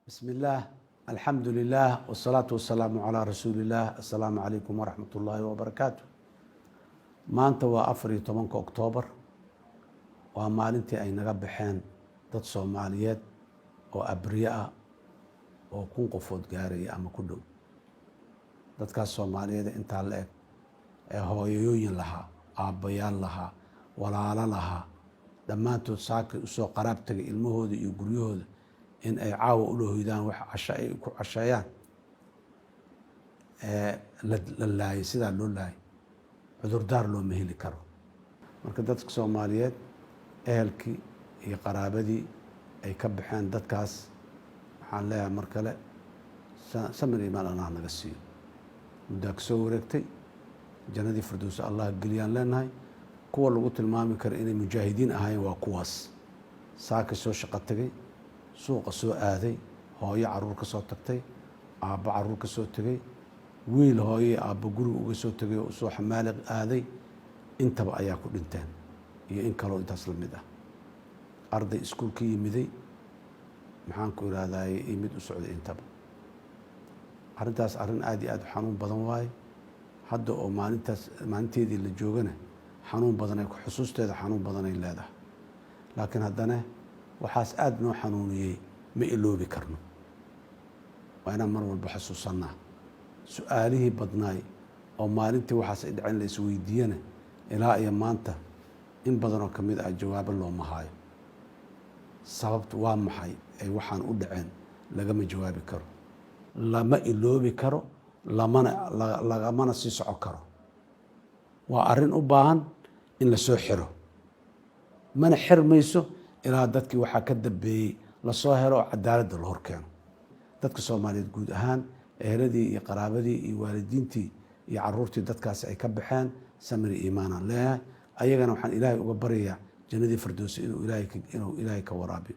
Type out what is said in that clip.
بسم الله الحمد لله والصلاة والسلام على رسول الله السلام عليكم ورحمة الله وبركاته. maanta waa 14 Oktoobar, waa maalintii ay naga baxeen dad Soomaaliyeed oo abriye ah oo 1000 qofood gaaray ama ku dhow. dadkaas Soomaaliyeed inta la eg ee hooyooyin lahaa, aabbayaal lahaa, walaalo lahaa, dhammaantood saaka u soo qaraab tagay ilmahooda iyo guryahooda in ay caawa u loohidaan wax casho ay ku casheeyaan la laayay sidaa loo laayay cudurdaar looma heli karo. marka dadka Soomaaliyeed ehelkii iyo qaraabadii ay ka baxeen dadkaas waxaan leeyahay mar kale samir iimaan Allah naga siiyo. muddo soo wareegtay jannadii firdaws Allah geliyaan leenahay. kuwa lagu tilmaami karo inay mujaahidiin ahaayeen waa kuwaas saaka soo shaqo tagay, suuqa soo aaday, hooyo caruur ka soo tagtay, aabbo caruur ka soo tagay, wiil hooyo aabbo guriga uga soo tagay oo soo xamaaliq aaday, intaba ayaa ku dhinteen iyo in kaloo intaas la mid ah. arday iskuulka yimiday maxaan ku iraahday imid u socday intaba. arrintaas arrin aad iyo aad xanuun badan waaye. hadda oo maalinteedii la joogana xanuun badan ay ku xusuusteeda xanuun badan ay leedahay. laakiin haddana waxaas aad noo xanuuniyey ma iloobi karno. waa inaan mar walba xusuusanaa su-aalihii badnaay oo maalintii waxaas ay dhaceen la isweydiiyana ilaa iyo maanta in badanoo ka mid ah jawaabo looma haayo. sababtu waa maxay ay waxaan u dhaceen lagama jawaabi karo, lama iloobi karo, lagamana sii soco karo. waa arrin u baahan in la soo xiro, mana xirmayso ilaa dadkii waxaa ka dambeeyey lasoo helo oo cadaaladda la horkeeno. dadka Soomaaliyeed guud ahaan eheladii iyo qaraabadii iyo waalidiintii iyo caruurtii dadkaasi ay ka baxeen samir iimaanaan leeyahay. ayagana waxaan ilaahay uga baryayaa jannadii firdawsi inuu ilaahay ka waraabiyo.